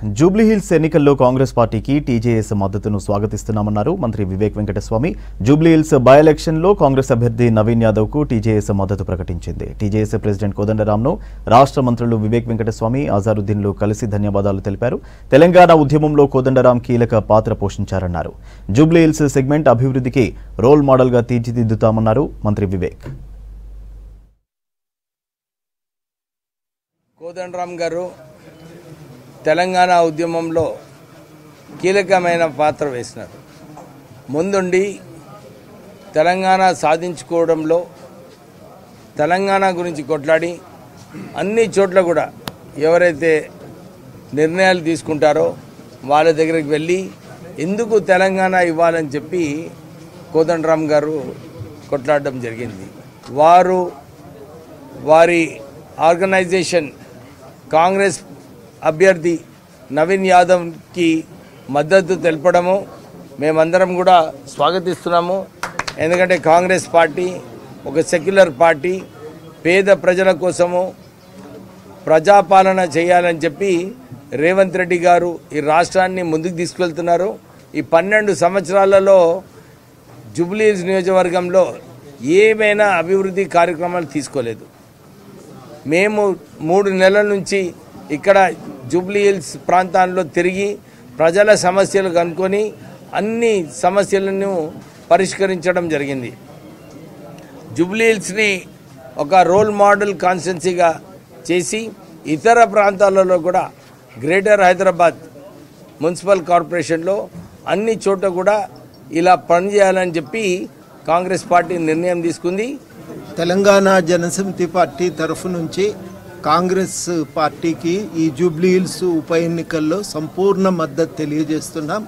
జూబ్లీహిల్స్ ఎన్నికల్లో కాంగ్రెస్ పార్టీకి టీజేఎస్ మద్దతును స్వాగతిస్తున్నామన్నారు మంత్రి వివేక్ వెంకటస్వామి. జూబ్లీహిల్స్ బై ఎలక్షన్లో కాంగ్రెస్ అభ్యర్థి నవీన్ యాదవ్కు టీజేఎస్ మద్దతు ప్రకటించింది. టీజేఎస్ ప్రెసిడెంట్ కోదండరాంను రాష్ట్ర మంత్రులు వివేక్ వెంకటస్వామి, అజారుద్దీన్లు కలిసి ధన్యవాదాలు తెలిపారు. తెలంగాణ ఉద్యమంలో కోదండరాం కీలక పాత్ర పోషించారన్నారు. జూబ్లీహిల్స్ సెగ్మెంట్ అభివృద్ధికి రోల్ మోడల్గా తీర్చిదిద్దుతామన్నారు మంత్రి వివేక్. కోదండరాం గారు తెలంగాణ ఉద్యమంలో కీలకమైన పాత్ర వేసినారు. ముందుండి తెలంగాణ సాధించుకోవడంలో తెలంగాణ గురించి కొట్లాడి అన్ని చోట్ల కూడా ఎవరైతే నిర్ణయాలు తీసుకుంటారో వాళ్ళ దగ్గరికి వెళ్ళి ఎందుకు తెలంగాణ ఇవ్వాలని చెప్పి కోదండరాం గారు కొట్లాడడం జరిగింది. వారి ఆర్గనైజేషన్ కాంగ్రెస్ అభ్యర్థి నవీన్ యాదవ్కి మద్దతు తెలపడము మేమందరం కూడా స్వాగతిస్తున్నాము. ఎందుకంటే కాంగ్రెస్ పార్టీ ఒక సెక్యులర్ పార్టీ, పేద ప్రజల కోసము ప్రజాపాలన చేయాలని చెప్పి రేవంత్ రెడ్డి గారు ఈ రాష్ట్రాన్ని ముందుకు తీసుకెళ్తున్నారు. ఈ 12 సంవత్సరాలలో జూబ్లీహిల్స్ నియోజకవర్గంలో ఏమైనా అభివృద్ధి కార్యక్రమాలు తీసుకోలేదు. మేము 3 నెలల నుంచి ఇక్కడ జూబ్లీహిల్స్ ప్రాంతాల్లో తిరిగి ప్రజల సమస్యలు కనుక్కొని అన్ని సమస్యలను పరిష్కరించడం జరిగింది. జూబ్లీహిల్స్ని ఒక రోల్ మోడల్ కాన్స్టిట్యున్సీగా చేసి ఇతర ప్రాంతాలలో కూడా గ్రేటర్ హైదరాబాద్ మున్సిపల్ కార్పొరేషన్లో అన్ని చోట్ల కూడా ఇలా పనిచేయాలని చెప్పి కాంగ్రెస్ పార్టీ నిర్ణయం తీసుకుంది. తెలంగాణ జనసమితి పార్టీ తరఫు నుంచి కాంగ్రెస్ పార్టీకి ఈ జూబ్లీహిల్స్ ఉప ఎన్నికల్లో సంపూర్ణ మద్దతు తెలియజేస్తున్నాం.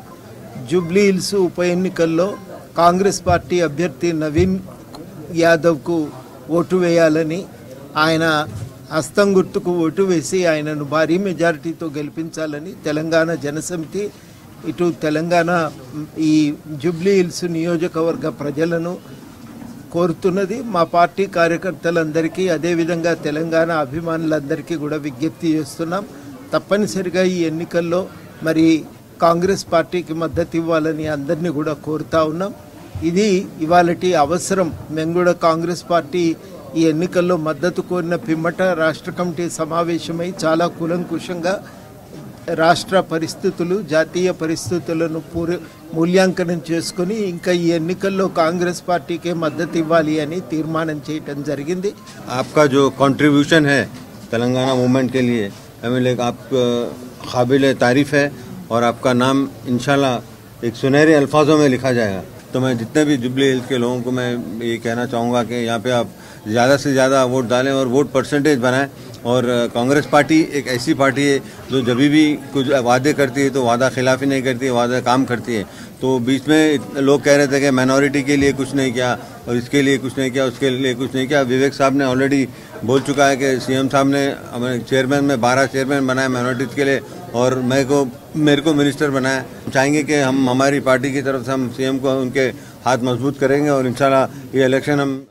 జూబ్లీహిల్స్ ఉప ఎన్నికల్లో కాంగ్రెస్ పార్టీ అభ్యర్థి నవీన్ యాదవ్కు ఓటు వేయాలని, ఆయన హస్తం గుర్తుకు ఓటు వేసి ఆయనను భారీ మెజారిటీతో గెలిపించాలని తెలంగాణ జనసమితి ఇటు తెలంగాణ ఈ జూబ్లీహిల్స్ నియోజకవర్గ ప్రజలను కోరుతున్నది. మా పార్టీ కార్యకర్తలందరికీ అదేవిధంగా తెలంగాణ అభిమానులందరికీ కూడా విజ్ఞప్తి చేస్తున్నాం. తప్పనిసరిగా ఈ ఎన్నికల్లో మరి కాంగ్రెస్ పార్టీకి మద్దతు ఇవ్వాలని అందరినీ కూడా కోరుతా ఉన్నాం. ఇది ఇవాళటి అవసరం. మేము కూడా కాంగ్రెస్ పార్టీ ఈ ఎన్నికల్లో మద్దతు కోరిన పిమ్మట రాష్ట్ర కమిటీ సమావేశమై చాలా కూలంకుషంగా రాష్ట్ర పరిస్థితులు, జాతీయ పరిస్థితులను మూల్యాంకనం చేసుకుని ఇంకా ఈ ఎన్నికల్లో కాంగ్రెస్ పార్టీకే మద్దతు ఇవ్వాలి అని తీర్మానం చేయడం జరిగింది. आपका जो कंट्रीब्यूशन है तेलंगाना मूवमेंट के लिए एमएलए आप काबिल तारीफ है और आपका नाम इंशाल्लाह एक सुनहरे अल्फाजों में लिखा जाएगा. तो मैं जितने भी जुबली हिल्स के लोगों को मैं ये कहना चाहूँगा कि यहाँ पे आप ज़्यादा से ज़्यादा वोट डालें और वोट परसेंटेज बनाएं. और कांग्रेस पार्टी एक ऐसी पार्टी है जो जब भी कुछ वादे करती है तो वादा खिलाफी नहीं करती है, वादा काम करती है. तो बीच में लोग कह रहे थे कि माइनॉरिटी के लिए कुछ नहीं किया और इसके लिए कुछ नहीं किया, उसके लिए कुछ नहीं किया. विवेक साहब ने ऑलरेडी बोल चुका है कि सीएम साहब ने हमें चेयरमैन में 12 चेयरमैन बनाए माइनॉरिटीज़ के लिए और मेरे को मिनिस्टर बनाया. चाहेंगे कि हम हमारी पार्टी की तरफ से हम सीएम को उनके हाथ मजबूत करेंगे और इंशाल्लाह ये इलेक्शन हम